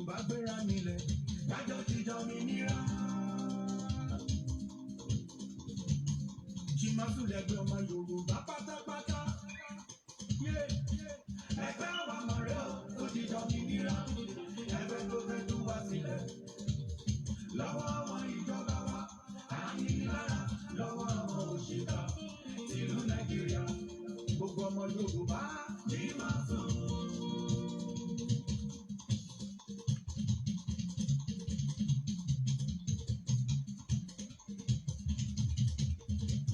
Yorùbá gbéra nílẹ̀ kájọ jíjọ òmìnira. Chimasu lẹgbẹ́ ọmọ Yorùbá pátápátá. Ẹgbẹ́ àwa mọ̀rẹ́ ò tó jíjọ òmìnira. Ẹgbẹ́ tó fẹ́ tú wá sílẹ̀. Lọ́wọ́ àwọn ìjọba wa, àyílára lọ́wọ́ àwọn òṣìkà tìlú Nàìjíríà. Gbogbo ọmọ Yorùbá ní máa sùn.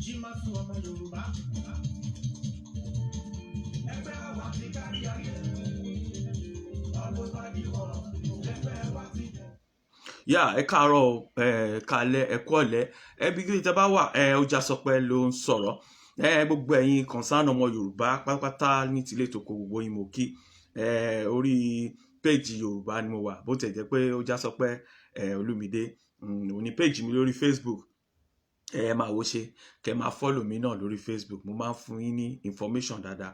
Chimasu ọmọ Yorùbá. Ẹgbẹ́ àwa ti kárí ayé. Ọdún bá di wọ̀, ẹgbẹ́ wa ti jẹ. Yà ẹ káàárọ̀ kálẹ́ ẹ kúọ̀lẹ́ ẹbí kí tẹ́ bá wà Ọjàsọpẹ́ ló ń sọ̀rọ̀ gbogbo ẹ̀yin concern ọmọ Yorùbá pátápátá ní tilé tòkó gbogbo yín mo kí orí péjì Yorùbá ni mo wà bó tẹ̀ jẹ́ pé Ọjàsọpẹ́ Olúmídé òní péjì mi lórí Facebook máa wo ṣe kẹ máa follow mi náà lórí Facebook mo máa ń fún yín ní information dáadáa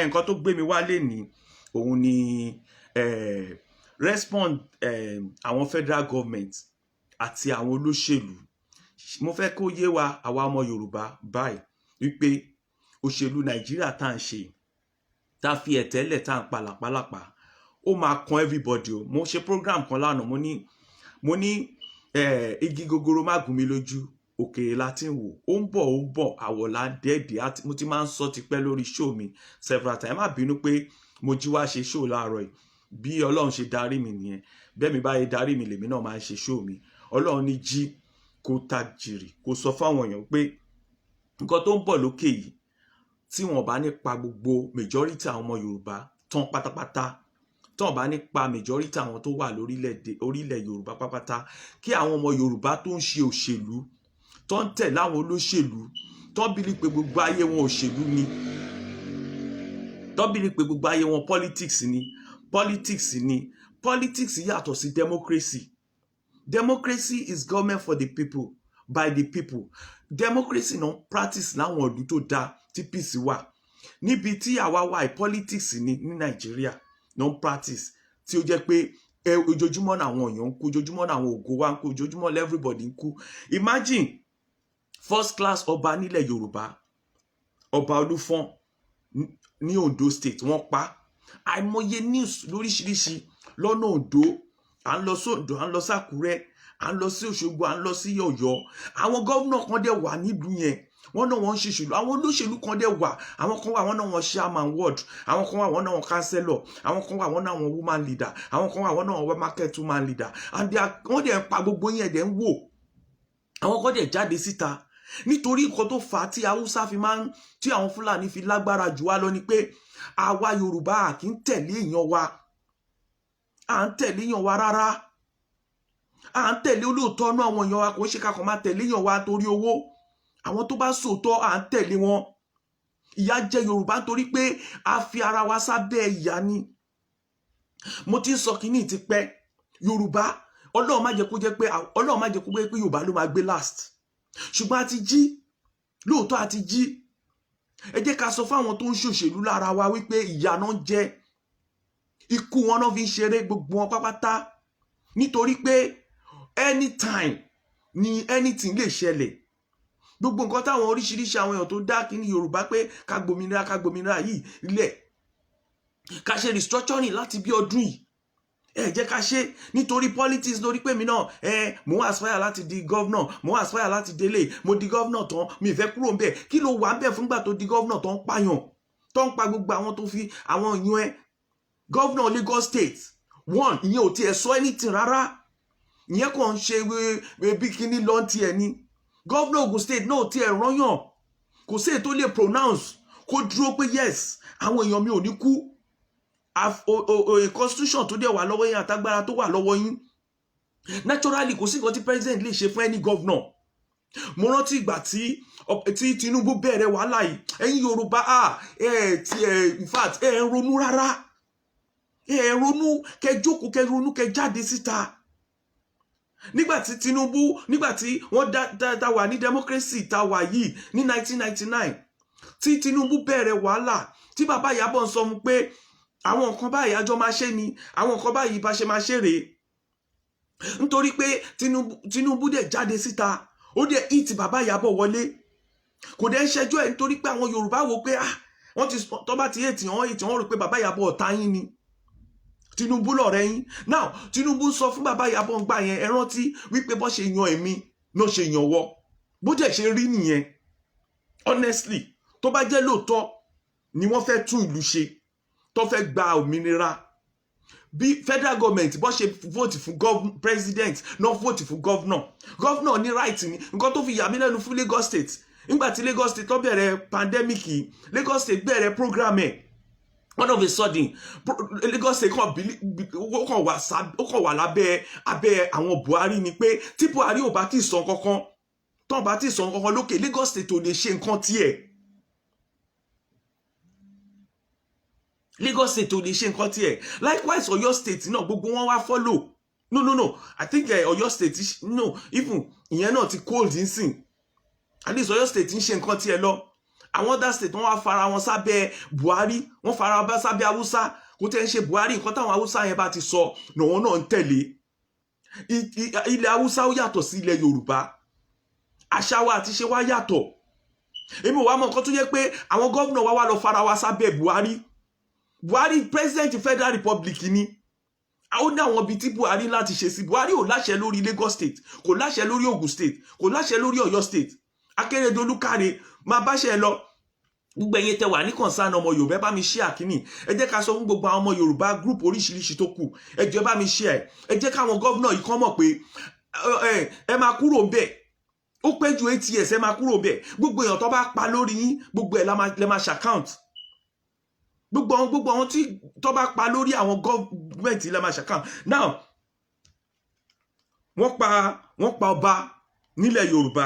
nǹkan tó gbé mi wá lénìí òun ni respond àwọn federal government àti àwọn olóṣèlú mo fẹ́ kó yé wa àwa ọmọ Yorùbá báyìí wípé òṣèlú Nàìjíríà tá à ń ṣe tá a fi ẹ̀tẹ́lẹ̀ tá à ń palàpalàpà ó máa kan everybody o mo ṣe program kan lánàá mo ní igi gogoro má gún mi lójú òkèèrè láti ń wò ó ń bọ̀ àwọ̀lá dẹ́ẹ̀dẹ́ mo ti máa ń sọ tipẹ́ lórí show mi several times ẹ má bínú pé mo jí wá ṣe show láàárọ̀ yìí bí Ọlọ́run ṣe darí mi nìyẹn bẹ́ẹ̀ mi báyìí darí mi lèmi náà máa ń ṣe show mi Ọlọ́run ní jí kó tajìrì kó sọ fáwọn èèyàn pé nǹkan tó ń bọ̀ lókè yìí tí wọ́n bá nípa gbogbo majority àwọn ọmọ Yorùbá tán pátápátá tí wọ́n bá nípa majority àwọn tó wà orílẹ̀ Yorùbá pátápátá kí àwọn ọmọ Yorùbá tó ń ṣe òṣèlú tó ń tẹ̀ láwọn olóṣèlú tó ń bìlí pé gbogbo ayé wọn òṣèlú ni tó ń bìlí pé gbogbo ayé wọn politics yàtọ̀ sí democracy is government for the people by the people democracy náà practice láwọn ọdún tó dáa tí peace wà níbi tí àwa wà politics ní Nàìjíríà náà practice tí ó jẹ́ pé ojoojúmọ́ náà àwọn èèyàn ń kú ojoojúmọ́ náà àwọn ògo wa ń kú ojoojúmọ́ everybody ń kú imagine first class ọba nílẹ̀ Yorùbá ọba Olúfọ́n ní Ondo state wọ́n pa àìmọye news lóríṣiríṣi lọ́nà Ondo à ń lọ sóńdó à ń lọ sákúrẹ́ à ń lọ sí Òṣogbo à ń lọ sí Ọ̀yọ́ àwọn gómìnà kan dẹ̀ wà nílùú yẹn wọ́n náà wọ́n ń ṣèṣèlú àwọn olóṣèlú kan dẹ̀ wà àwọn kan wà wọ́n náà wọ́n chairman ward àwọn kan wà wọ́n náà wọ́n councillor àwọn kan wà wọ́n náà wọ́n woman leader àwọn kan wà wọ́n náà wọ́n market woman leader and wọ́n dẹ̀ pa gbogbo yẹn dẹ̀ ń wò àwọn kan dẹ̀ jáde síta nítorí nǹkan tó fà á tí Haúsá fi máa ń tí àwọn Fúlàní fi lágbára jù wá lọ ni pé àwa Yorùbá kì í tẹ̀lé èèyàn wa à ń tẹ̀lé èèyàn wa rárá à ń tẹ̀lé olóòótọ́ náà àwọn èèyàn wa kò ń ṣe kakọ̀ máa tẹ̀lé èèyàn wa torí owó àwọn tó bá sòótọ́ à ń tẹ̀lé wọn ìyà jẹ Yorùbá nítorí pé a fi ara wa sábẹ́ ìyà ni mo ti ń sọ kínní ti pẹ́ Yorùbá Ọlọ́run má jẹ́ kó jẹ́ pé Yorùbá ló máa gbé last ṣùgbọ́n a ti jí lóòótọ́ a ti jí ẹ jẹ́ ká sọ fáwọn tó ń ṣòṣèlú lára wa wípé ìyà náà jẹ ikú wọn náà fi ń ṣeré gbogbo wọn pápátá nítorí pé anytime ni anything lè ṣẹlẹ̀ gbogbo nǹkan táwọn oríṣiríṣi àwọn èèyàn tó dá kí ní Yorùbá pé ká gbòmìnira yìí ilẹ̀ ká ṣe restructuring láti bí ọdún yìí ẹ jẹ́ ká ṣe nítorí politics lórí pé mi náà mo ń aspire láti di governor mo ń aspire láti délé mo di governor tán mi ì fẹ́ kúrò ń bẹ̀ kí ló wà ń bẹ̀ fúngbà tó di governor tó ń pààyàn tó ń pa gbogbo àwọn tó fi àwọn èèyàn governor Lagos State one ìyẹn ò tiẹ̀ sọ anything rárá ìyẹn kàn ń ṣe bí kíní lọ́n tiẹ̀ ni governor Ogun State náà tiẹ̀ rányàn kò sí èyí tó lè pronounce kó dúró pé yes àwọn èèyàn mi ò ní kú constitution tó dẹ̀ wà lọ́wọ́ yín àtagbára tó wà lọ́wọ́ yín naturally kò sí nǹkan tí president lè ṣe fún any governor mo rántí ìgbà tí Tinubu bẹ̀rẹ̀ wàhálà yìí ẹ̀yin Yorùbá in fact ẹ ronú rárá ẹ ronú kẹ́ jókòó kẹ́ ronú kẹ́ jáde síta nígbàtí Tinubu nígbàtí wọ́n dá wà ní democracy tá wà yìí ní 1999 tí Tinubu bẹ̀rẹ̀ wàhálà tí bàbá Ìyábọ̀ ń sọ mú pé àwọn nǹkan báyìí àjọ máa ṣe ni, àwọn nǹkan báyìí bá ṣe máa ṣe rèé. Nítorí pé Tinubu dẹ̀ jáde síta, ó dẹ̀ hit bàbá Ìyábọ̀ wọlé, kò dẹ̀ ń ṣẹjọ́ ẹ̀ nítorí pé àwọn Yorùbá wò pé wọ́n ti tó bá ti hate wọ́n rò pé bàbá Ìyábọ̀ ọ̀tá yín ni, Tinubu lọ̀rẹ́ yín. Now Tinubu sọ fún bàbá Ìyábọ̀ ń gbà yẹn, ẹ rántí wípé bọ́ ṣe yan èmi ló ṣe yan wọ́, bó dẹ̀ ṣe rí nìyẹn. Honestly, tó bá jẹ́ lóòótọ́ ni wọ́n fẹ́ tún ìlú ṣe, tó fẹ́ gba òmìnira, bí federal government bó ṣe vote fún president náà vote fún governor ní right ni. Nǹkan tó fi yà mí lẹ́nu fún Lagos State, nígbà tí Lagos State tó bẹ̀rẹ̀ pandemic yìí, Lagos State bẹ̀rẹ̀ program ẹ̀, all of a sudden Lagos State ó kàn wà lábẹ́ àwọn Buhari ni pé tí Buhari ò bá tí ì sọ kankan, tó bá tí ì sọ kankan lókè, Lagos State ò lè ṣe nǹkan tiẹ̀. Lagos State ò lè ṣe nǹkan tiẹ̀. Likewise Ọ̀yọ́ State náà gbogbo wọn wá follow. No, I think Ọ̀yọ́ State no, even ìyẹn náà ti cold nsìn. At least Ọ̀yọ́ State ń ṣe nǹkan tiẹ̀ lọ. Àwọn other state wọ́n wá fara wọn sábẹ́ Buhari, wọ́n fara wọn sábẹ́ Haúsá, kò tẹ́ ń ṣe Buhari, nǹkan táwọn Haúsá yẹn bá ti sọ lọ́wọ́ náà ń tẹ̀lé. Ilẹ̀ Haúsá ó yàtọ̀ sí ilẹ̀ Yorùbá, àṣà wa àti ṣe wa yàtọ̀. Èmi ò wá mọ̀ nǹkan tó yẹ pé àwọn gómìnà wa wá lọ fara wa sábẹ́ Buhari president Federal Republic ni. Ó ní àwọn ibi tí Buhari láti ṣe sí. Buhari ò láṣẹ lórí Lagos State, kò láṣẹ lórí Ogun State, kò láṣẹ lórí Ọ̀yọ́ State. Akérédolú káre máa bá ṣe lọ. Gbogbo ẹ̀yin tẹ́ wà ní concern ọmọ Yorùbá, bá mi share kíní. Ẹ jẹ́ ká sọ fún gbogbo àwọn ọmọ Yorùbá group oríṣiríṣi tó kù, ẹ jẹ́ bá mi share. Ẹ jẹ́ káwọn governor yìí kàn mọ̀ pé ẹ máa kúrò ńbẹ̀. Ó pẹ́ ju 8 years ẹ máa kúrò ńbẹ̀. Gbogbo èèyàn tó bá pa lórí yín, gbogbo ẹ̀ lẹ máa ṣàccount. Gbogbo àwọn tí tó bá pa lórí àwọn government lẹ máa ṣàccount. Now wọ́n pa ọba nílẹ̀ Yorùbá,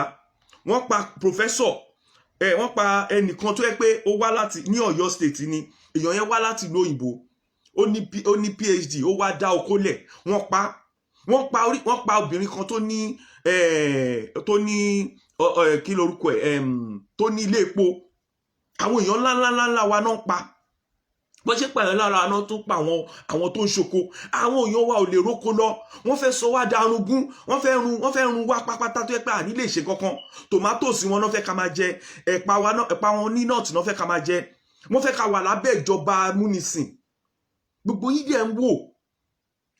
wọ́n pa professor, wọ́n pa ẹnìkan tó yẹ pé ó wá láti ní Ọ̀yọ́ State ni, èèyàn yẹn wá láti ìlú òyìnbó, ó ní PhD, ó wá dá okólẹ̀, wọ́n pa obìnrin kan tó ní kí lorúkọ ẹ̀, tó ní ilé epo. Àwọn èèyàn ńlá wa náà pa. Bó ṣe pẹ̀lú lára àná tó pa àwọn tó ń ṣoko. Àwọn èèyàn wa ò lè róko lọ, wọ́n fẹ́ sọ wá darungun, wọ́n fẹ́ run wá pápátá tó yẹ pé àní lè ṣe kankan. Tomatoes wọn náà fẹ́ ká máa jẹ, ẹ̀pà wọn ní nọ́ọ̀tì náà fẹ́ ká máa jẹ, wọ́n fẹ́ ká wà lábẹ́ ìjọba amúnisìn. Gbogbo yín dẹ̀ ń wò,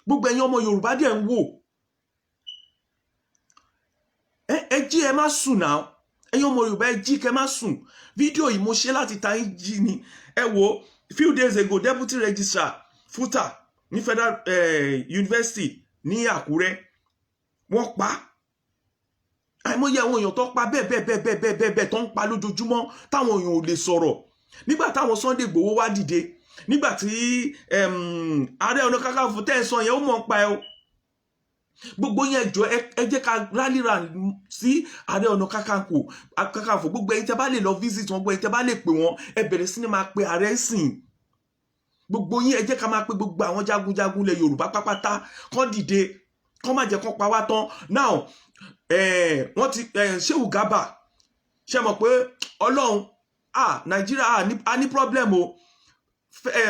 gbogbo ẹ̀yin ọmọ Yorùbá dẹ̀ ń wò. Ẹ jí ẹ má sùn náà, ẹ̀yin ọmọ Yorùbá ẹ jí kẹ má sùn. Fídíò yìí mo ṣe láti ta yín jí ni. Ẹ wo, few days ago deputy registrar FUTA ní Federal University ní Àkúrẹ́, wọ́n pa. Àìmọye àwọn èèyàn tó pa bẹ́ẹ̀ tó ń pa lójoojúmọ́ táwọn èèyàn ò lè sọ̀rọ̀. Nígbà táwọn Sunday Igboho wá dìde, nígbà tí Ààrẹ Ọ̀nà Kakanfò tẹ́ ẹ sọ yẹn ó mọ̀ ń pa ẹ o. Gbogbo yẹn jọ ẹ jẹ́ ká rally round sí Ààrẹ Ọ̀nà Kakanfò. Gbogbo ẹ̀yin tẹ́ bá lè lọ visit wọn, gbogbo ẹ̀yin tẹ́ bá lè pè wọ́n, ẹ bẹ̀rẹ̀ sí ni máa pe ààrẹ sìn. Gbogbo yín ẹ jẹ́ ká máa pe gbogbo àwọn jagunjagun lẹ̀ Yorùbá pápátá kán dìde, kán má jẹ́ kán pa wá tán. Now wọ́n ti Shehu Garba ṣe mọ̀ pé Ọlọ́run Nàìjíríà a ní problem o.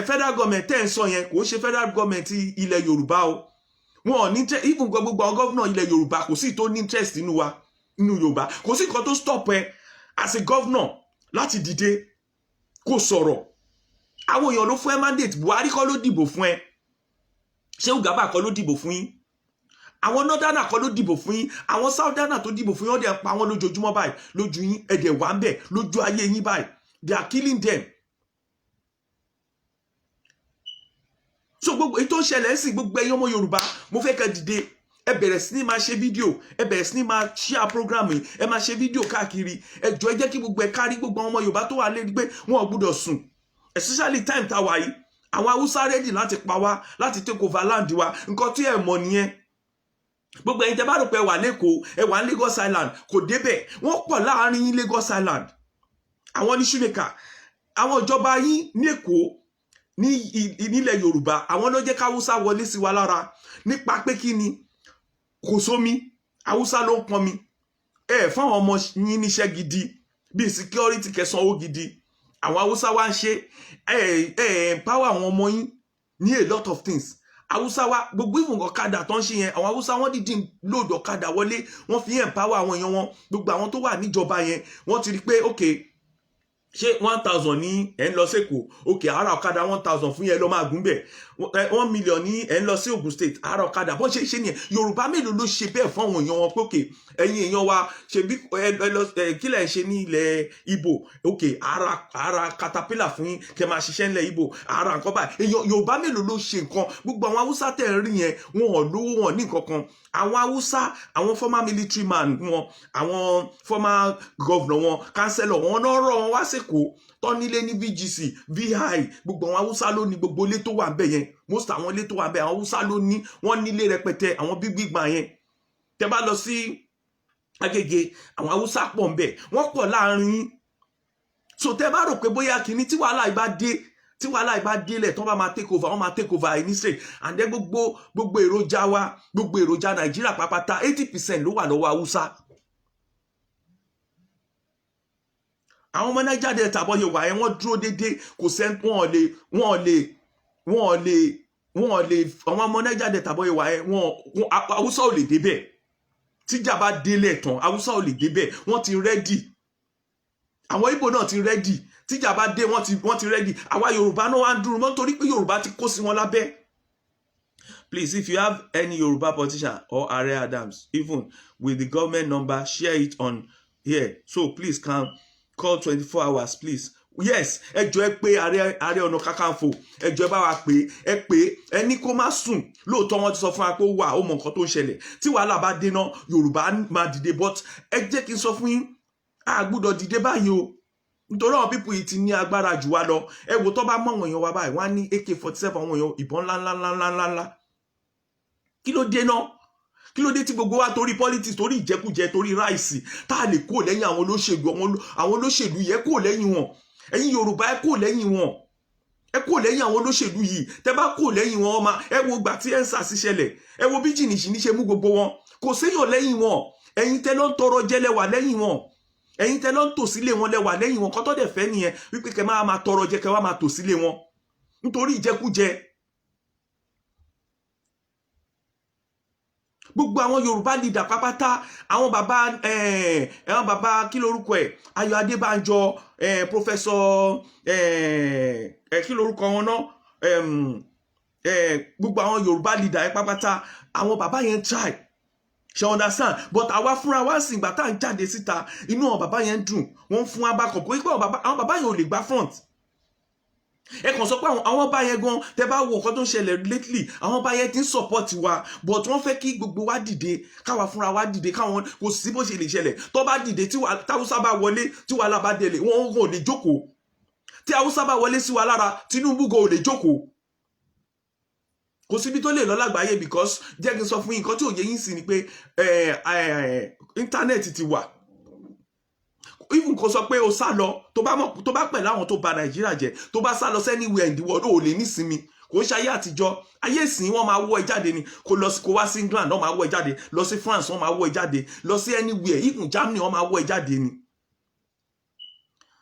Federal government tẹ́ ń sọ yẹn kò ṣe federal government ilẹ̀ Yorùbá o. Wọn ò ní even gbogbo àwọn governor ilẹ̀ Yorùbá kò sí tó ní interest nínú Yorùbá. Kò sí nǹkan tó stop ẹ as a governor láti dìde kó sọ̀rọ̀. Àwọn èèyàn ló fún ẹ mandate. Buhari kọ́ ló dìbò fún ẹ, Shehu Garba kọ́ ló dìbò fún yín, àwọn northerner kọ́ ló dìbò fún yín, àwọn southerner tó dìbò fún yín wọ́n dẹ̀ pa wọ́n lójoojúmọ́ báyìí lójú yín, ẹ̀dẹ̀ wà ń bẹ̀ lójú ayé yín báyìí. They are killing them. So gbogbo èyí tó ń ṣẹlẹ̀ sí gbogbo ẹ̀yin ọmọ Yorùbá, mo fẹ́ kẹ́ dìde, ẹ bẹ̀rẹ̀ sí ní máa ṣe fídíò, ẹ bẹ̀rẹ̀ sí ní máa share program yìí, ẹ máa ṣe fídíò káàkiri. Ẹ jọ̀ọ́ ẹ jẹ́ kí gbogbo ẹ kárí gbogbo àwọn ọmọ Yorùbá tó wà lé pé wọn ò gbúdọ̀ sùn. Especially time tá wà yìí, àwọn Haúsá ready láti pa wá, láti take over land wa. Nǹkan tí ẹ mọ̀ nìyẹn. Gbogbo ẹ̀yin tẹ́ bá rò pé ẹ wà l'Ékòó, ẹ wà ní Lagos Island, kò débẹ̀. Wọ́n pọ̀ láàárín yín Lagos Island. Àwọn ní shoemaker, àwọn ìjọba yín ní Èkó nílẹ̀ Yorùbá, àwọn ló jẹ́ káwúsá wọlé sí wa lára nípa pé kí ni kò sómi, Haúsá ló ń pọnmi. Fáwọn ọmọ yín níṣẹ́ gidi bíi security, kẹsàn owó gidi. Àwọn Haúsá wá ń ṣe empower àwọn ọmọ yín ní a lot of things. Hausa wa gbogbo ìwọ̀n ọ̀kadà tó ń ṣe yẹn àwọn Hausa wọ́n dìdí load ọ̀kadà wọlé wọ́n fi empower àwọn èèyàn wọn gbogbo àwọn tó wà níjọba yẹn wọ́n ti rí pé okay ṣé 1000 ní ẹ̀ ń lọ sẹ́kọ̀ọ́ okay ara ọ̀kadà 1000 fún yẹn lọ máa gùn bẹ̀ 1 million ní ẹ̀ ń lọ sí Ògùn state ara ọ̀kadà bọ́n ṣe nìyẹn Yorùbá mélòó ló ṣe bẹ́ẹ̀ fún àwọn èèyàn wọn pé okay ẹ̀yin èèyàn wa ṣe bí kílẹ̀ ń ṣe ní ilẹ̀ Ìgbò okay ara caterpillar fún yín kẹ́ máa ṣiṣẹ́ nílẹ̀ Ìgbò ara nǹkan báyìí èèyàn Yorùbá mélòó ló ṣe nǹkan gbogbo àwọn Haúsá tẹ̀ ń rí yẹn wọn ò lówó wọn ní nǹkan kan àwọn Haúsá àwọn former military man wọn àwọn former governor wọn councillor wọn náà rọ wọn wá sẹ́kọ̀ọ́ tọ́nílé ní VGC VI gbogbo àwọn Haúsá ló ní gbogbo ilé tó wà ńbẹ̀ yẹn most àwọn ilé tó wà ńbẹ̀ àwọn Haúsá ló ní wọ́n nílé rẹpẹtẹ àwọn gbígbà yẹn tẹ́ bá lọ sí Agége àwọn Haúsá pọ̀ ńbẹ̀ wọ́n pọ̀ láàrin so tẹ́ bá rò pé bóyá kìíní tí wàhálà ìbá délẹ̀ tó bá máa take over wọ́n máa take over ní straight and then gbogbo èròjà wa gbogbo èròjà Nàìjíríà pápátá 80% ló wà lọ́wọ́ Haúsá. àwọn ọmọ Niger Delta bọ́ yẹ wà ẹ́ wọ́n dúró déédéé kò sẹ́ wọ́n lè àwọn ọmọ Niger Delta bọ́ yẹ wà ẹ́ wọ́n Haúsá ò lè débẹ̀ tíjà bá délẹ̀ tán Haúsá ò lè débẹ̀ wọ́n ti rẹ́dì àwọn Ìgbò náà ti rẹ́dì tíjà bá dé wọ́n ti rẹ́dì àwa Yorùbá náà wá ń dúró mọ́ nítorí pé Yorùbá ti kó sí wọn lábẹ́. Please, if you have any Yoruba politician or Ààrẹ Adams, even with the government number, share it on here. So please can call 24 hours, please. Yes, ẹ jọ̀ọ́ ẹ pé Ààrẹ Ọ̀nà Kakanfò, ẹ jọ̀ọ́ ẹ bá wa pé ẹ ní kó má sùn. Lóòótọ́ wọ́n ti sọ fún wa pé ó wà ó mọ nǹkan tó ń ṣẹlẹ̀. Tí wàhálà bá dé náà, Yorùbá máa dìde, but ẹ jẹ́ kí n sọ fún yín, a gbọ́dọ̀ dìde báyìí o. Nítorí àwọn pípù yìí ti ní agbára jù wá lọ. Ẹ wò tó bá mọ àwọn èèyàn wa báyìí, wọ́n á ní AK-47 àwọn èèyàn ìbọn ńláńláńláńláńlá. Kí ló dé náà? Kí ló dé tí gbogbo wa torí politics torí ìjẹkújẹ torí ráìsì tá a lè kó lẹ́yìn àwọn olóṣèlú yẹ kó lẹ́yìn wọn. Ẹ̀yin Yorùbá ẹ kó lẹ́yìn wọn. Ẹ kó lẹ́yìn àwọn olóṣèlú yìí. Tẹ́ bá kó lẹ́yìn wọn ọmọ ẹ wo gbà tí EndSARS ṣẹlẹ̀. Ẹ wo bí jìnnìṣìnnì ṣe mú gbogbo wọn. Kò séyàn lẹ́yìn wọn. Ẹ̀yin tẹ́ ló ń tọrọ jẹ lẹ́wà lẹ́yìn wọn. Ẹ̀yin tẹ́ ló ń tò sílé wọn lẹ́wà lẹ́yìn wọn. Kọ́tọ́ dẹ̀ fẹ́ nìyẹn wípé kẹ́ máa tọrọ jẹ kẹ́ wá máa tò sílé wọn. Nítorí ìjẹkújẹ. Gbogbo àwọn Yorùbá leader pápátá àwọn bàbá kí lorúkọ ẹ̀ Ayọ̀ Adébánjọ professor kí lorúkọ wọn náà gbogbo àwọn Yorùbá leader pápátá àwọn bàbá yẹn try ṣe understand but àwa fúnra wá sí ìgbà tá à ń jáde síta inú àwọn bàbá yẹn dùn wọ́n fún wa bá kọ̀ pé àwọn bàbá yẹn ò lè gba front. Ẹ kàn sọ pé àwọn bá yẹn gan tẹ́ bá wo nǹkan tó ń ṣẹlẹ̀ lately àwọn bá yẹn ti ń support wa but wọ́n fẹ́ kí gbogbo wa dìde káwa fúnra wa dìde káwọn kò sí bó ṣe lè ṣẹlẹ̀ tó bá dìde tí Haúsá bá wọlé tí wàhálà bá délé wọn ò lè jókòó tí Haúsá bá wọlé sí wa lára Tinubu go ò lè jókòó kò síbi tó lè lọ lágbàáyé because jẹ́ kí n sọ fún yín nǹkan tí òye yín sì ni pé íńtánẹ́ẹ̀tì ti wà even kò sọ pé o sá lọ tó bá pẹ̀lú àwọn tó bà Nàìjíríà jẹ́ tó bá sá lọ anywhere in the world ó lè nísinmi kò ń ṣe ayé àtijọ́ ayé ìsìn wọ́n máa wọ́ ẹ jáde ni kò wá sí England wọ́n máa wọ́ ẹ jáde lọ sí France wọ́n máa wọ́ ẹ jáde lọ sí anywhere even Germany wọ́n máa wọ́ ẹ jáde ni.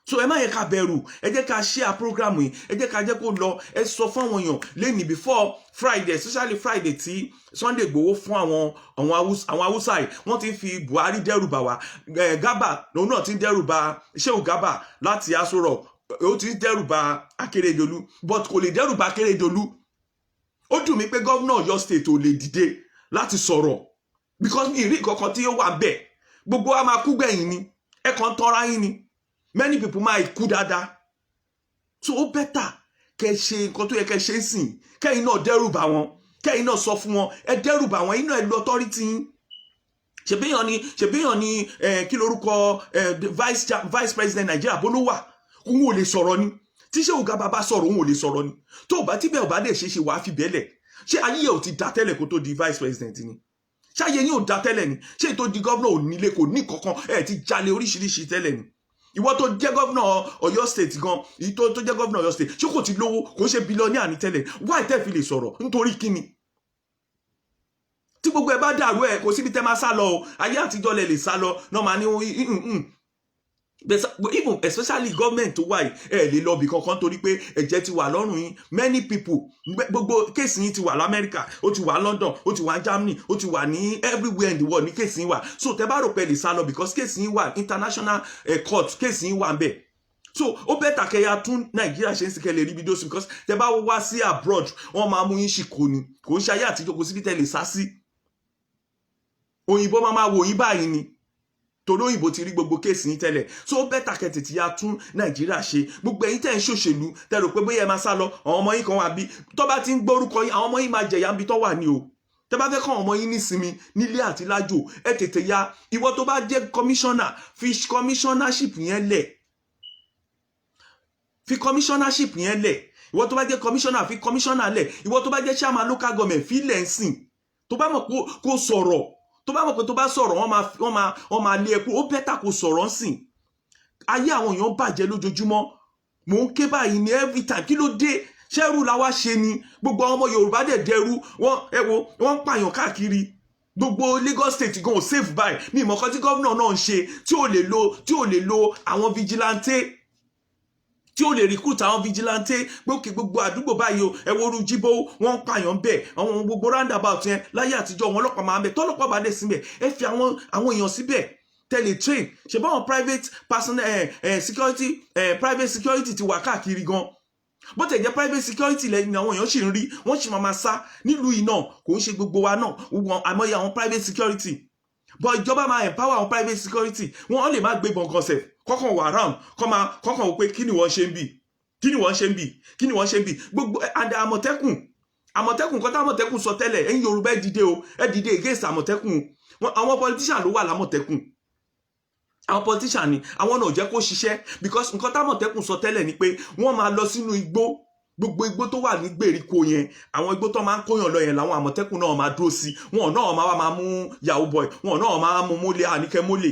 So ẹ má yẹ ká bẹ̀rù ẹ jẹ́ ká share program yìí ẹ jẹ́ ká jẹ́ kó lọ ẹ sọ fún àwọn èèyàn lẹ́nìí before Friday especially Friday tí Sunday Igboho fún àwọn Haúsá yìí wọ́n ti fi Buhari dẹ́rùbà wá Garba lòun náà ti ń dẹ́rùbà Shehu Garba láti Aso Rock ó ti ń dẹ́rùbà Akérédolú but kò lè dẹ́rùbà Akérédolú ó dùn mí pé gómìnà Ọ̀yọ́ state ò lè dìde láti sọ̀rọ̀ because mi rí nǹkan kan tí ó wà bẹ́ẹ̀ gbogbo wa máa kú gbẹ̀yìn ni ẹ kàn tọ́ra yín ni many people máa kú dáadáa so ó better kẹ́ ṣe nǹkan tó yẹ kẹ́ ṣe sìn kẹ́yìn náà dẹ́rùbà wọn kẹ́yìn náà sọ fún wọn ẹ dẹ́rùbà wọn iná ẹ lu authority yín ṣèbéyàn ni kí lorúkọ vice president Nàìjíríà bó ló wà òun ò lè sọ̀rọ̀ ni tí Shehu Garba bá sọ̀rọ̀ òun ò lè sọ̀rọ̀ ni tó bá tí bẹ́ẹ̀ ò bá dẹ̀ ṣe wàá fi bẹ́ẹ̀lẹ̀ ṣé ayé ò ti dá tẹ́lẹ̀ kó tó di vice president ni ṣé ayé yín ò dá tẹ́lẹ̀ ni ṣé ètò di gómìnà ò nílé kò ní kankan ẹ̀ ti jalè oríṣiríṣi tẹ́lẹ̀ ni ìwọ tó jẹ́ gómìnà Ọ̀yọ́ state gan èyí tó jẹ́ gómìnà Ọ̀yọ́ state ṣé kò ti lówó kò ṣe bílíọ̀nìà ní tẹ́lẹ̀ why tẹ́ fi lè sọ̀rọ̀ nítorí kíni tí gbogbo ẹ bá dàrú ẹ kò síbi tẹ́ máa sá lọ o ayé àtijọ́ lẹ lè sá lọ náà máa ní even especially government tó wà yìí ẹ lè lọ bí kankan torí pé ẹ̀jẹ̀ ti wà lọ́rùn yín. Many people gbogbo kéèsì yín ti wà l'Amẹ́ríkà, ó ti wà London, ó ti wà Germany, ó ti wà ní everywhere in the world ní kéèsì yín wà. So tẹ́ bá rò pé lè sá lọ because kéèsì yín wà international court, kéèsì yín wà ń bẹ̀. So ó bẹ́tà kẹ́yà tún Nàìjíríà ṣe ń sìnkẹ́ lè rí bí dóṣù because tẹ́ bá wá sí abroad wọ́n máa mú yín ṣìkò ni, kò ń ṣe ayé àtijọ́ kò síbi tẹ́ lè sá sí. Òyìnbó máa wò yín báyìí ni torí òyìnbó ti rí gbogbo kéèsì yín tẹ́lẹ̀. So ó bẹ́tà kẹ́ tètè ya tún Nàìjíríà ṣe. Gbogbo ẹ̀yin tẹ́ ń ṣòṣèlú tẹ́ rò pé bóyá ẹ máa sá lọ àwọn ọmọ yín kan wà bí tó bá ti ń gbórúkọ yín àwọn ọmọ yín máa jẹ̀yà níbi tó wà ní o. Tẹ́ bá fẹ́ kọ́ ọmọ yín nísinmi nílé àti lájò ẹ tètè ya. Ìwọ tó bá jẹ́ commissioner fi commissionership yẹn lẹ̀. Fi commissionership yẹn lẹ̀. Ìwọ tó bá jẹ́ commissioner fi commissioner lẹ̀. Ìwọ tó bá jẹ́ chairman local government fi lẹ̀ ń sìn. Tó bá mọ̀ kó sọ̀rọ̀. Tó bá mọ̀ pé tó bá sọ̀rọ̀ wọ́n máa lé ẹkú. Ó bẹ́tà kó sọ̀rọ̀ ń sìn. Ayé àwọn èèyàn bàjẹ́ lójoojúmọ́. Mò ń ké báyìí ní every time. Kí ló dé? Ṣẹ́rù la wá ṣe ni. Gbogbo àwọn ọmọ Yorùbá dẹ̀ dẹrú. Wọ́n ń pààyàn káàkiri. Gbogbo Lagos state gan ò safe báyìí. Mi ìmọ̀ kan tí gómìnà náà ń ṣe tí ò lè lo àwọn vigilante. Tí ó lè recruit àwọn vigilante gbogbo àdúgbò báyìí o ẹ wo oru Jíbó wọ́n ń pààyàn bẹ́ẹ̀ àwọn gbogbo roundabout yẹn láyé àtijọ́ wọn ọlọ́pàá máa ń bẹ tọ́lọ́pàá bá dé síbẹ̀ ẹ fi àwọn èèyàn síbẹ̀ tẹ̀lé train ṣe báwọn private personal security private security ti wà káàkiri gan bó tẹ̀ jẹ́ private security lẹ́yìn àwọn èèyàn sì ń rí wọ́n sì máa sá nílùú yìí náà kò ń ṣe gbogbo wa náà àmọ́yé àwọn private security but ìjọba máa empower àwọn private security wọ́n lè má gbé bọn concept kọ́kàn wà round kọ́kàn wò pé kí ni wọ́n ṣe ń bì gbogbo àmọ̀tẹ́kùn kọ́tà àmọ̀tẹ́kùn sọ tẹ́lẹ̀ ẹ̀yin Yorùbá ẹ dìde against àmọ̀tẹ́kùn àwọn politician ló wà lámọ̀tẹ́kùn àwọn politician ni àwọn náà jẹ́ kó ṣiṣẹ́ because nǹkan támọ̀tẹ́kùn sọ tẹ́lẹ̀ ni pé wọ́n máa lọ sínú igbó gbogbo igbó tó wà ní gbèríko yẹn àwọn igbó tó máa ń kóyàn lọ yẹn làwọn àmọ̀tẹ́kùn náà máa dúró sí wọn náà máa mú yahoo boy wọn náà máa mú mólé àníkẹ́ mólè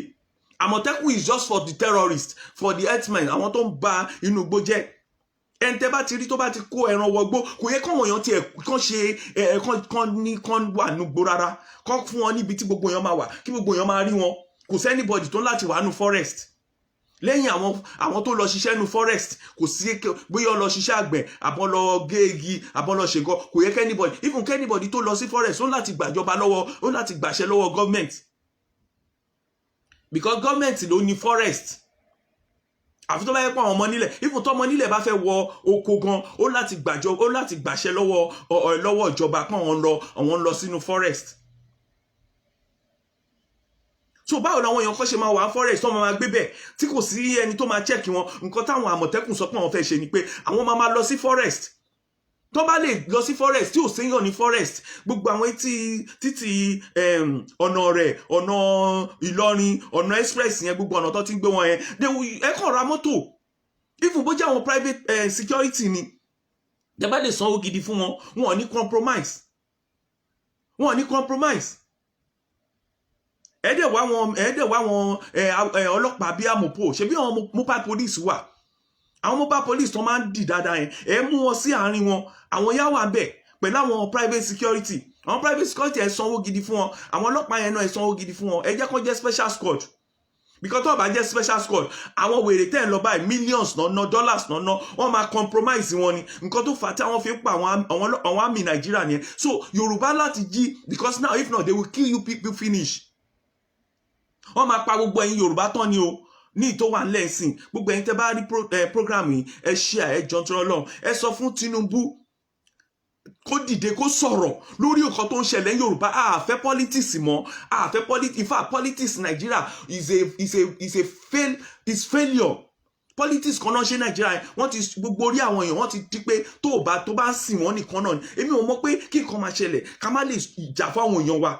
àmọ̀tẹ́kùn is just for the terrorists for the herdsmen àwọn tó ń ba inú igbó jẹ́ ẹni tẹ́ bá ti rí tó bá ti kó ẹran wọgbó kò yẹ káwọn èèyàn tiẹ̀ kàn ṣe kàn wà nùgbó rárá kàn fún wọn níbi tí gbogbo èèyàn máa wà kí gbogbo èèyàn máa rí wọn kò sẹ́nibọ̀dì tó ń láti wà nù forest lẹ́yìn àwọn tó lọ ṣiṣẹ́ nù forest kò sí bóyá lọ ṣiṣẹ́ àgbẹ̀ àbọ̀ lọ gé igi àbọ̀ lọ ṣègọ́ kò yẹ kẹ́nibọ̀dì even kẹ́nibọ̀dì tó lọ sí forest ó láti gbàjọba lọ́wọ́ ó láti gbàṣẹ lọ́wọ́ government because government ló ní forest àfi tó bá yẹ pé àwọn ọmọ nílẹ̀ even tó ọmọ nílẹ̀ bá fẹ́ wọ oko gan ó láti gbàṣẹ lọ́wọ́ ìjọba pé àwọn lọ sínú forest. So báwo làwọn èèyàn kan ṣe máa wà forest tó máa gbé bẹ́ẹ̀ tí kò sí ẹni tó máa check wọn nǹkan táwọn àmọ̀tẹ́kùn sọ pé àwọn fẹ́ ṣe ni pé àwọn máa lọ sí forest tó bá lè lọ sí forest tí ò séyàn ní forest gbogbo àwọn títì ọ̀nà rẹ̀ ọ̀nà Ìlọrin ọ̀nà express yẹn gbogbo ọ̀nà tó ti ń gbé wọn yẹn ẹ kàn ra mọ́tò even bó jẹ́ àwọn private security ni ẹ bá lè sanwó gidi fún wọn wọn ò ní compromise ẹ̀ẹ́dẹ̀ wá wọn ọlọ́pàá bíi àmọ̀pọ̀ ṣe bí àwọn mobile police wà àwọn mobile police tó máa ń dì dáadáa yẹn ẹ mú wọn sí àárín wọn àwọn yá wà bẹ́ẹ̀ pẹ̀lú àwọn private security ẹ sanwó gidi fún wọn àwọn ọlọ́pàá yẹn náà ẹ sanwó gidi fún wọn ẹ jẹ́ kó jẹ́ special squad because tó bá jẹ́ special squad àwọn wèrè tẹ́ ẹ̀ lọ báyìí millions náà dollars náà wọ́n máa compromise wọn ni nǹkan tó fà á tí àwọn fi ń pa àwọn àmì Nàìjíríà nìyẹn so Yorùbá láti jí because now if not they will kill you people finish wọ́n máa pa gbogbo ẹ̀yin Yorùbá tán ni o ní ìtò wà lẹ́sìn gbogbo ẹ̀yin tẹ́ bá rí program yìí ẹ share ẹ jọ tọrọ lọ́hùn ẹ sọ fún Tinubu kó dìde kó sọ̀rọ̀ lórí nǹkan tó ń ṣẹlẹ̀ Yorùbá àfẹ́ politics mọ́ àfẹ́ politics in fact politics Nigeria is failure politics kan náà ṣe Nigeria wọ́n ti gbogbo orí àwọn èèyàn wọ́n ti di pé tó bá ń sìn wọ́n nìkan náà ni èmi ò mọ̀ pé kí nǹkan máa ṣẹlẹ̀ ká má lè jà fún àwọn èèyàn wa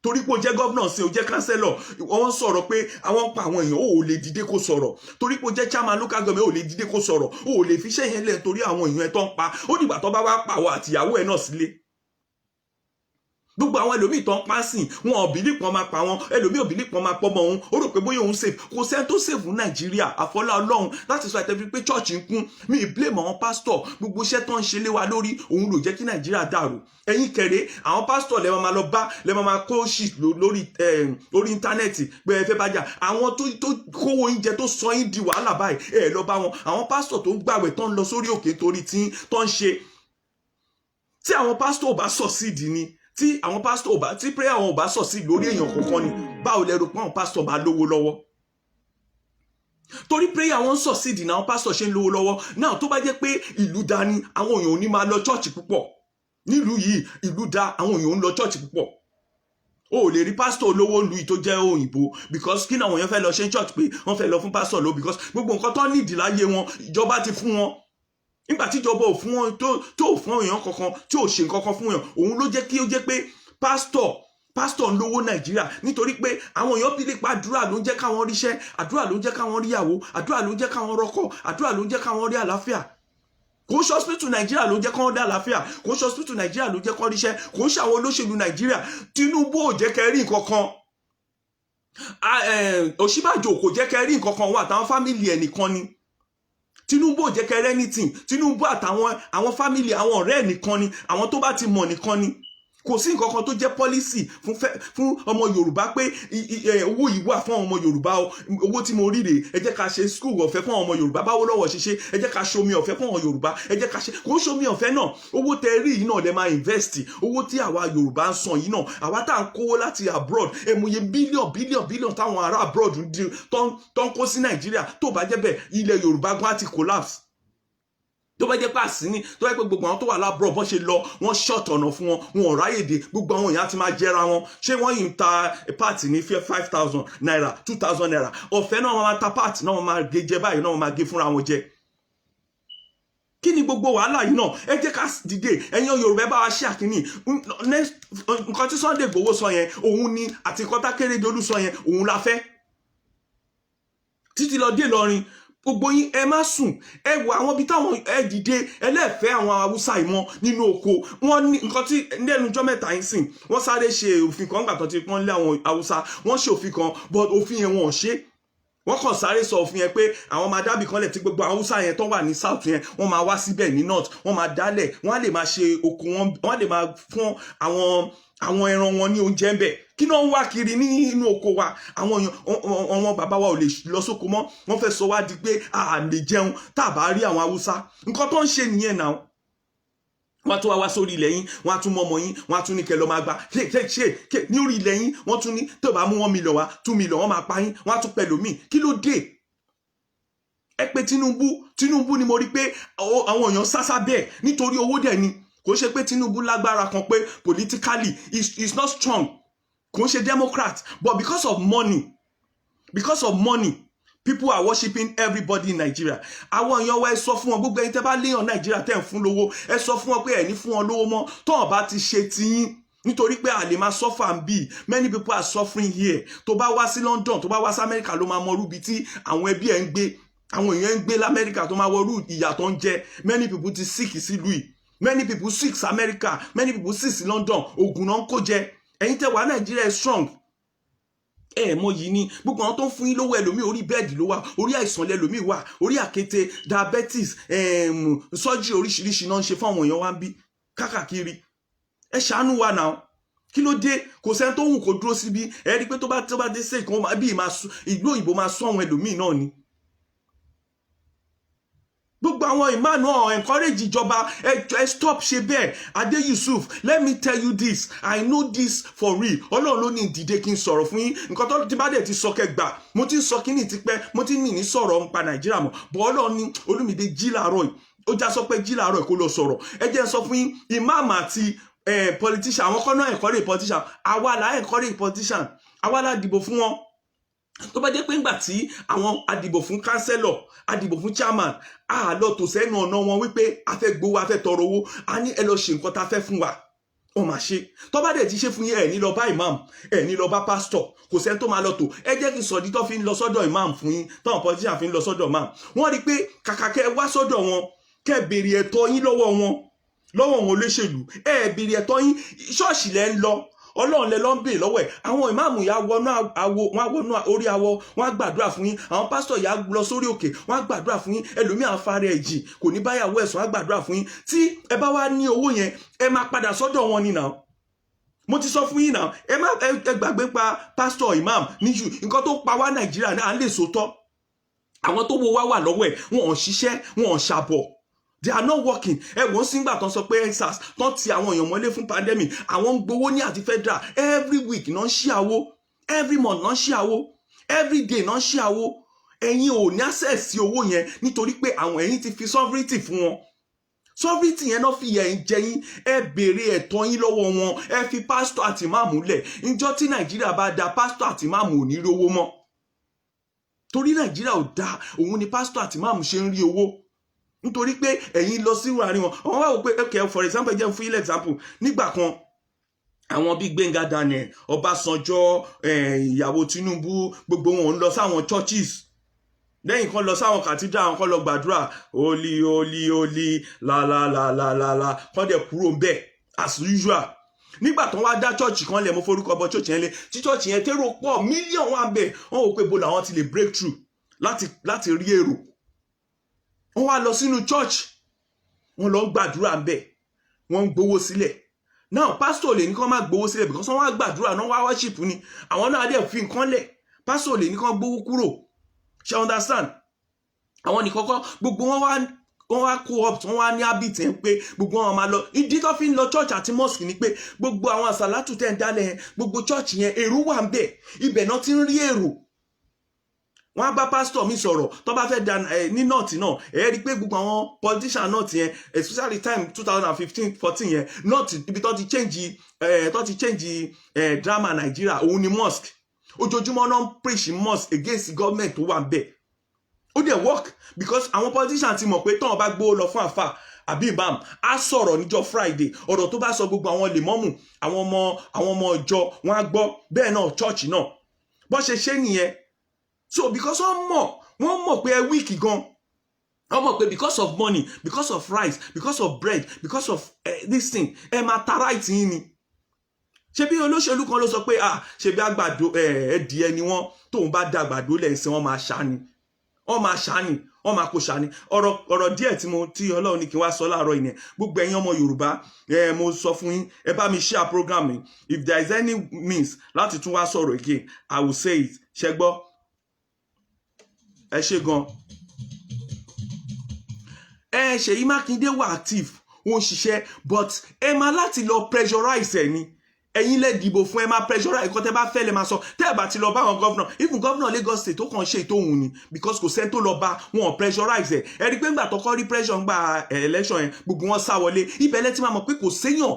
torí pé o jẹ́ gọ́vnà sí o jẹ́ kánsẹ́lọ̀ wọ́n sọ̀rọ̀ pé àwọn pa àwọn èèyàn ò lè dìde kó sọ̀rọ̀ torí pé o jẹ́ chairman local government ò lè dìde kó sọ̀rọ̀ ò lè fi iṣẹ́ yẹn lẹ̀ torí àwọn èèyàn ẹ̀ tó ń pa ó dìgbà tó bá wá pa àwọn àtìyàwó ẹ̀ náà sílé gbogbo àwọn ẹlòmíì tán pàṣìn wọn ò bìlí pọn máa pa wọn, ẹlòmíì ò bìlí pọn máa pọmọ òun, ó rò pé bóyá òun save. Kò sẹ́ni tó save Nàìjíríà àfọlá Ọlọ́run. Láti sọ àtẹ̀bí pé church ń kún, mi ì blame àwọn pastor, gbogbo iṣẹ́ tó ń ṣe lé wa lórí òun ló jẹ́ kí Nàìjíríà dàrú. Ẹ̀yin kẹrẹ àwọn pastor lè máa lọ bá, lè máa kó shit lórí íńtánẹ́ẹ̀tì pé ẹ fẹ́ bá jà. Àwọn tó kówó oúnjẹ tó sọ yín di wàhálà báyìí ẹ lọ bá wọn. Àwọn pastor tó ń gbàwẹ̀ tó ń lọ sórí òkè torí tí tó ń ṣe, tí àwọn pastor ò bá succeed ni, tí àwọn pastor ò bá, tí prayer àwọn ò bá succeed lórí èèyàn kankan ni, báwo lẹ rò pé àwọn pastor máa lówó lọ́wọ́? Torí prayer àwọn succeed ní àwọn pastor ṣe ń lówó lọ́wọ́. Náà tó bá jẹ́ pé ìlú dá ní, àwọn èèyàn ò ní máa lọ church púpọ̀. Nílùú yìí ìlú dá, àwọn èèyàn ń lọ church púpọ̀. O lè rí pastor olówó ìlú yìí tó jẹ́ òyìnbó, because kí ni àwọn èèyàn fẹ́ lọ ṣe church pé wọ́n fẹ́ lọ fún pastor lọ, because gbogbo nǹkan tó ní ìdí láyé wọn ìjọba ti fún wọn. Nígbà tí ìjọba ò fún wọn tó fún èèyàn kankan, tí ò ṣe nǹkan kan fún èèyàn, òun ló jẹ́ kí ó jẹ́ pé pastor ń lówó Nàìjíríà, nítorí pé àwọn èèyàn bílí pa àdúrà ló ń jẹ́ káwọn ríṣẹ́, àdúrà ló ń jẹ́ káwọn ríyàwó, àdúrà ló ń jẹ́ káwọn rọ́kọ̀, àdúrà ló ń jẹ́ káwọn rí àlàáfíà. Kò ń ṣe hospital Nàìjíríà ló ń jẹ́ káwọn dá àlàáfíà, kò ń ṣe hospital Nàìjíríà ló ń jẹ́ káwọn ríṣẹ́, kò ń ṣe àwọn olóṣèlú Nàìjíríà. Tinubu ò jẹ́ kẹ́ rí nǹkan kan, Ọ̀ṣínbàjò kò jẹ́ kẹ́ rí nǹkan kan, wọn àtàwọn fámìlì ẹ̀ nìkan ni. Tinubu ò jẹ́ kẹ́ rí anything. Tinubu àtàwọn fámìlì àwọn ọ̀rẹ́ ẹ̀ nìkan ni, àwọn tó bá ti mọ̀ nìkan ni. Kò sí nǹkan kan tó jẹ́ policy fún ọmọ Yorùbá pé owó yìí wà fún ọmọ Yorùbá o, owó tí mo rí rèé, ẹ jẹ́ ká ṣe school ọ̀fẹ́ fún ọmọ Yorùbá, báwo lọ́wọ́ ṣiṣẹ́, ẹ jẹ́ ká ṣe omi ọ̀fẹ́ fún ọmọ Yorùbá, ẹ jẹ́ ká ṣe, kò ń ṣe omi ọ̀fẹ́ náà, owó tẹ rí yìí náà lẹ máa invest, owó tí àwa Yorùbá ń san yìí náà, àwa tá à ń kówó láti abroad, ẹmọye bílíọ̀n táwọn ará abroad tó ń kó sí Nàìjíríà. Tó bá jẹ́ bẹ́ẹ̀ ilẹ̀ Yorùbá gan á ti collapse. Tó bá jẹ́ pé àsíní, tó bá jẹ́ pé gbogbo àwọn tó wà lábúrò bọ́n ṣe lọ, wọ́n short ọ̀nà fún wọn, wọn ò ráyè dé, gbogbo àwọn èèyàn ti máa jẹra wọn. Ṣé wọ́n yìí ń ta páàtì ní 5,000 naira 2,000 naira? Ọ̀fẹ́ náà wọ́n máa ta páàtì náà, wọ́n máa gé jẹ báyìí náà, wọ́n máa gé fúnra wọn jẹ. Kí ni gbogbo wàhálà yìí náà? Ẹ jẹ́ ká dìde, ẹ̀yin Yorùbá bá wa ṣe àkíní. Nǹkan tí Sunday Igboho sọ yẹn òun ni, àti nǹkan tí Akérédolú sọ yẹn òun la fẹ́. Títí lọ dé Ìlọrin, gbogbo yín ẹ má sùn, ẹ wo àwọn ibi táwọn ẹ dìde ẹlẹ́fẹ̀ẹ́ àwọn Haúsá ìmọ̀ nínú oko. Wọ́n ní nǹkan tí lẹ́nu ọjọ́ mẹ́ta yín sìn, wọ́n sáré ṣe òfin kan nígbà tó ti pọ́n lé àwọn Haúsá, wọ́n ṣe òfin kan, but òfin yẹn wọ́n ò ṣe. Wọ́n kàn sáré sọ òfin yẹn pé àwọn máa dábì kan lẹ̀ tí gbogbo Haúsá yẹn tó wà ní south yẹn wọ́n máa wá síbẹ̀ ní north, wọ́n máa dálẹ̀, wọ́n á lè máa ṣe oko wọn, wọ́n á lè máa fún àwọn ẹran wọn ní oúnjẹ ń bẹ̀. Kí náà ń wá kiri nínú oko wa? Àwọn bàbá wa ò lè lọ sóko mọ́, wọ́n fẹ́ sọ wá di pé a lè jẹun tá a bá rí àwọn Haúsá. Nǹkan tó ń ṣe nìyẹn náà. Wọ́n á tún wá sórí ilẹ̀ yín, wọ́n á tún mọ ọmọ yín, wọ́n á tún ní kẹ́ lọ máa gba ṣe ní orí ilẹ̀ yín, wọ́n tún ní tó bá mú 1 million wá 2 million wọ́n máa pa yín, wọ́n á tún pẹ̀lú míì. Kí ló dé? Ẹ pé Tinubu ni mo rí pé àwọn èèyàn sásá bẹ́ẹ̀ nítorí owó dẹ̀ ni. Kò ṣe pé Tinubu lágbára kan pé politically is not strong, kò ń ṣe Democrat, but because of money, people are worshiping everybody in Nigeria. Àwọn èèyàn wa ẹ sọ fún wọn, gbogbo ẹ̀yin tẹ́ bá léèyàn Nàìjíríà tẹ́ ń fún lówó, ẹ sọ fún wọn pé ẹ ní fún wọn lówó mọ́ tó wọn bá ti ṣe tiyín, nítorí pé a lè máa suffer and be. Many people are suffering here. Tó bá wá sí London, tó bá wá sí America ló máa mọ rúbi tí àwọn ẹbí ẹ̀ ń gbé, àwọn èèyàn ń gbé l'America tó máa wọ rú ìyà tó ń jẹ. Many people ti sick sí Louis, many people sick sí America, many people sick sí London, oògùn náà ń kó jẹ. Ẹ̀yin tẹ́ wà Nàìjíríà strong, mọ yìí ni gbogbo àwọn tó ń fún yín lówó, ẹlòmíì orí bẹ́ẹ̀dì ló wà, orí àìsàn lẹ́lòmíì wà, orí àkété, diabetes, surgery oríṣiríṣi náà ń ṣe fún àwọn èèyàn wa ń bí káàkiri. Ẹ ṣàánú wa náà. Kí ló dé? Kò sẹ́ni tó wù kó dúró síbi. Ẹ rí pé tó bá dé sí ìkan bí ìlú òyìnbó máa sún àwọn ẹlòmíì náà ni. Gbogbo àwọn ìmáà náà encourage ìjọba, ẹ stop ṣe bẹ́ẹ̀. Adé Yusuf, let me tell you this, I know this for real. Ọlọ́run ló ní ìdìde kí n sọ̀rọ̀ fún yín. Nǹkan tó ti bá dẹ̀ ti sọ kẹgbà, mo ti ń sọ kíní tipẹ́, mo ti ní sọ̀rọ̀ nípa Nàìjíríà mọ́. Bọ́ Ọlọ́run ní Olúmídé jí láàárọ̀ yìí, ó já sọ pé jí láàárọ̀ yìí kó lọ sọ̀rọ̀. Ẹ jẹ́ n sọ fún yín, ìmáàmù àti politician, àwọn kan náà encourage politician, àwa là encourage politician, àwa là dìbò fún wọn. Tó bá jẹ́ pé ńgbà tí àwọn adìbò fún councillor, adìbò fún chairman, a lọ tò sẹ́nu ọ̀nà wọn wípé a fẹ́ gbowó, a fẹ́ tọrọ owó, a ní ẹ lọ ṣe nǹkan tá a fẹ́ fún wa, ó máa ṣe. Tó bá dẹ̀ ti ṣe fún yín, ẹ ní lọ bá imam, ẹ ní lọ bá pastor, kò sẹ́ni tó máa lọ tò. Ẹ jẹ́ kí n sọ̀dí tó fi ń lọ sọ́dọ̀ imam fún yín, táwọn politician fi ń lọ sọ́dọ̀ imam. Wọ́n rí pé kàkà kẹ́ wá sọ́dọ̀ wọn, kẹ́ béèrè ẹ̀tọ́ yín lọ́wọ́ wọn, lọ́wọ́ wọn olóṣèlú béèrè ẹ̀tọ́ yín ṣọ́ọ̀ṣì lẹ́ ń lọ ọlọ́run lẹ lọ ń béèrè lọ́wọ́ ẹ̀ àwọn ìmáàmù yà wọnú àwo wọn wọnú orí àwọ wọn gbàdúrà fún yín àwọn pásítọ̀ yà lọ sórí òkè wọn gbàdúrà fún yín ẹlòmíà afárẹ ẹ̀jì kò ní báyàwó ẹ̀sùn wọn gbàdúrà fún yín tí ẹ bá wá ní owó yẹn ẹ máa padà sọ́dọ̀ wọn ni náà mo ti sọ fún yín náà ẹ gbàgbé pa pásítọ̀ imam níṣù nǹkan tó pa wá nàìjíríà náà à ń lè sòótọ́ àwọn tó wo wá wà lọ́wọ́ ẹ̀ wọn ò ṣiṣẹ́ wọn ò ṣàbọ̀ they are not working ẹ̀wọ̀n sígbà tán sọ pé SARS tán ti àwọn èèyàn mọ́lé fún pandemic àwọn ń gbowó ní àti federal every week náà ń ṣí àwo every month náà ń ṣí àwo every day náà ń ṣí àwo ẹ̀yin ò ní access sí owó yẹn nítorí pé àwọn ẹ̀yin ti fi sovereignty fún wọn sovereignty yẹn náà fi yẹn jẹ yín ẹ béèrè ẹ̀tọ́ yín lọ́wọ́ wọn ẹ fi pásítọ̀ àti máàmù lẹ̀ níjọ́ tí nàìjíríà bá da pásítọ̀ àti máàmù ò ní rí owó mọ́ torí nàìjíríà ò da òun ni pásítọ̀ àti máàmù ṣe ń rí owó nítorí pé ẹ̀yin lọ sí àárín wọn àwọn wá wò pé okay for example jẹ́ fún ilé example nígbà kan àwọn bíi Gbẹ́ngà Daniel Ọbásanjọ́ ìyàwó Tinubu gbogbo wọn ń lọ sáwọn churches lẹ́yìn kan lọ sáwọn cathedral àwọn kan lọ gbàdúrà holy holy holy la kan dẹ̀ kúrò ń bẹ̀ as usual nígbà tó wá dá church kan lẹ̀ mo forúkọ bọ church yẹn lé tí church yẹn tèrò pọ̀ mílíọ̀nù wà bẹ̀ wọ́n wò pé bó làwọn ti lè break through láti rí èrò wọ́n wá lọ sínú church wọ́n lọ gbàdúrà ń bẹ̀ wọ́n ń gbowó sílẹ̀ now pastor lè ní kán má gbowó sílẹ̀ because wọ́n wá gbàdúrà náà wá worship ni àwọn náà dẹ̀ fi nǹkan lẹ̀ pastor lè ní kán gbowó kúrò ṣe understand àwọn ní kọ́kọ́ gbogbo wọ́n wá co-opt wọ́n wá ní habit ẹ̀ pé gbogbo wọn máa lọ ìdí tó fi ń lọ church àti mosque ni pé gbogbo àwọn àsàlátù tẹ̀ ń dálẹ̀ yẹn gbogbo church yẹn èrò wà ń bẹ̀ ibẹ̀ náà ti ń rí èrò wọ́n á bá pastor mi sọ̀rọ̀ tó bá fẹ́ dan ní north náà ẹ rí i pé gbogbo àwọn politician north yẹn especially time 2015-14 yẹn north ibi tó ti change drama Nigeria òun ni mosque ojoojúmọ́ náà ń preach mosque against government tó wà ń bẹ̀ ó dẹ̀ work because àwọn politician ti mọ̀ pé tọ́wọ́n bá gbówó lọ fún àfà àbí imam á sọ̀rọ̀ níjọ́ Friday ọ̀rọ̀ tó bá sọ gbogbo àwọn lèmọ́mù àwọn ọmọ ìjọ wọn á gbọ́ bẹ́ẹ̀ náà church náà bó ṣe nìyẹn so because wọ́n mọ̀ pé ẹ weak gan wọ́n mọ̀ pé because of money because of rice because of bread because of this thing ẹ máa ta right yín ni ṣe bí olóṣèlú kan ló sọ pé ṣe bí àgbàdo ẹdìẹ ni wọ́n tóun bá da àgbàdo lẹ́sìn wọ́n máa ṣáni wọ́n máa kó ṣáni ọ̀rọ̀ díẹ̀ tí Ọlọ́run ní kí n wá sọ láàárọ̀ yìí gbogbo ẹ̀yin ọmọ Yorùbá mo sọ fún yín ẹ bá mi share program mi if there is any means láti tún wá sọ̀rọ̀ again I will say it ṣe gbọ́ ẹ ṣe gan Ṣèyí Mákindé wà active wọ́n ṣiṣẹ́ but ẹ máa láti lọ pressurize ẹ ni ẹ̀yin lè dìbò fún ẹ máa pressurize nǹkan tẹ́ bá fẹ́ lè máa sọ tẹ́ ẹ bá ti lọ bá àwọn governor even governor Lagos State tó kàn ṣe ìtòhùn ni because kò sẹ́ni tó lọ bá wọn pressurize ẹ rí pé ńgbà tó kọ́ rí pressure ńgbà election yẹn gbogbo wọn sá wọlé ibẹ̀ lẹ́tí máa mọ̀ pé kò séyàn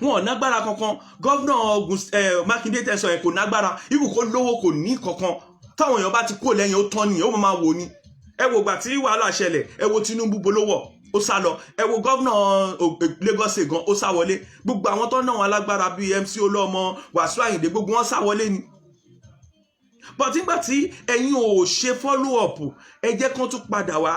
wọn ò nágbára kankan governor Mákindé tẹ̀sán yẹn kò nágbára even kó lówó kò ní kankan táwọn èèyàn bá ti kó lẹ́yìn ó tán nìyẹn ó máa wò ni ẹ wo gbà tí wàhálà ṣẹlẹ̀ ẹ wo Tinubu bolówó ó sá lọ ẹ wo gọ́vnà Lagos State gan ó sá wọlé gbogbo àwọn tó náà wọn alágbára bíi MC Olómọ Wàsíù Àyìndé gbogbo wọn sá wọlé ni but nígbà tí ẹ̀yin ò ṣe follow up ẹ jẹ́ kán tún padà wá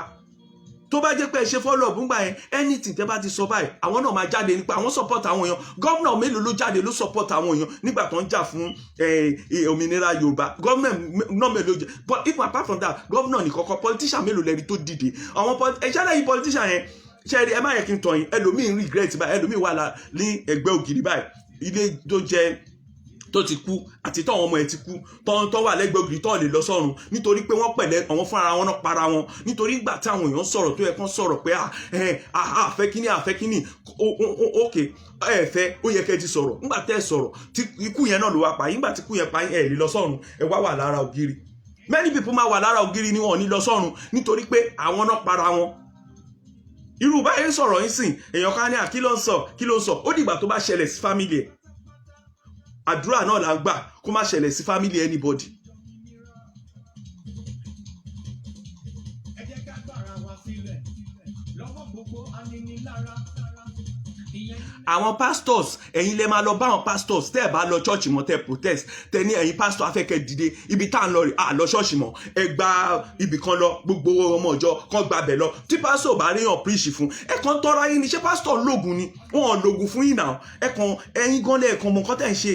tó bá jẹ́ pé ẹ ṣe follow up ńgbà yẹn anything tẹ́ bá ti sọ báyìí àwọn náà máa jáde nípa àwọn support àwọn èèyàn gọ́vnà mélòó ló jáde ló support àwọn èèyàn nígbà tó ń jà fún òmìnira Yorùbá gọ́vnà náà mélòó jẹ but if apart from that gọ́vnà ní kọ́kọ́ politician mélòó lẹ́rí tó dìde àwọn ẹ̀ṣẹ́ lẹ́yìn politician yẹn ṣe ẹ má yẹ kí n tọ̀ yín ẹlòmíì ń regret báyìí ẹlòmíì wà ní ẹgbẹ́ ògiri báyìí ilé tó jẹ tó ti kú àti táwọn ọmọ ẹ̀ ti kú tó wà lẹ́gbẹ̀ẹ́ ògiri tó lè lọ sọ́run nítorí pé wọ́n pẹ̀lẹ́ àwọn fúnra wọn náà para wọn nítorí ìgbà tí àwọn èèyàn sọ̀rọ̀ tó yẹ kán sọ̀rọ̀ pé àfẹ́ kíní ok ẹ fẹ́ ó yẹ kẹ́ ti sọ̀rọ̀ nígbà tẹ́ sọ̀rọ̀ tí ikú yẹn náà ló wá pa yín nígbà tí ikú yẹn pa yín ẹ̀ lè lọ sọ́run ẹ wà lára ògiri many people máa wà lára ògiri ni wọn ò ní lọ sọ́run nítorí pé àwọn náà para wọn irú báyìí sọ̀rọ̀ yín sìn èèyàn kan ní kí ló ń sọ ó dìgbà tó bá ṣẹlẹ̀ sí family ẹ̀ àdúrà náà là ń gbà kó má ṣẹlẹ̀ sí family anybody. ẹ jẹ́ ká gbára wa sílẹ̀ lọ́wọ́ gbogbo aninilára àwọn pastors ẹ̀yin lè máa lọ bá àwọn pastors tẹ́ ẹ̀ bá lọ church mọ́ tẹ́ protest tẹ́ ní ẹ̀yin pastor afẹ́kẹ́ dìde ibi tá à ń lọ rè lọ church mọ́ ẹ gba ibì kan lọ gbogbo ọmọ ìjọ kan gba bẹ̀ lọ tí pastor bá ríyàn preach fún ẹ kàn tọ́ra yín ni ṣé pastor lóògùn ni wọ́n lóògùn fún yín náà ẹ kàn ẹ̀yin gan lẹ́ẹ̀kan mọ̀ nǹkan tẹ́ ń ṣe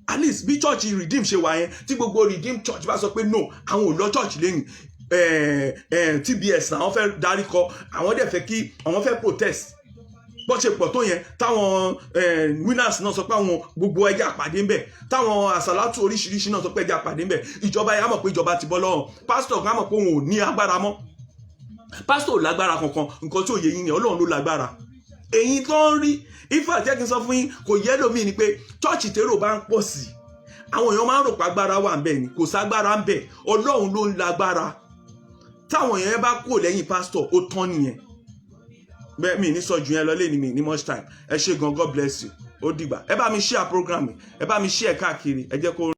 at least bí church redeem ṣe wà yẹn tí gbogbo redeem church bá sọ pé no àwọn ò lọ church lẹ́yìn TBS làwọn fẹ́ darí kọ àwọn dẹ̀ fẹ́ kí àwọn fẹ́ protest bó ṣe pọ̀ tó yẹn táwọn winners náà sọ pé àwọn gbogbo ẹja àpàdé ń bẹ̀ táwọn àsàlátù oríṣiríṣi náà sọ pé ẹja àpàdé ń bẹ̀ ìjọba yẹn á mọ̀ pé ìjọba ti bọ́ lọ́wọ́ pásítọ̀ kan á mọ̀ pé òun ò ní agbára mọ́ pásítọ̀ ò lágbára kankan nǹkan tí ò yẹ yín ni Ọlọ́run ló lágbára èyí tó ń rí ifá jẹ́ kí n sọ fún yín kò yẹ lómi ni pé chọ́ọ̀chì tèrò bá ń pọ̀ sí àwọn èèyàn máa ń rò pé agbára wà ń bẹ̀ ni kò ságbára ń bẹ̀ Ọlọ́run ló ń lágbára táwọn èèyàn bá kúrò lẹ́yìn pásítọ̀ ó tán nìyẹn bẹ́ẹ̀ mi ní sọ jù yẹn lọ lé ní mi ní much time ẹ ṣé gan God bless you ó dìgbà ẹ bá mi share program ẹ bá mi share káàkiri ẹ jẹ́ kó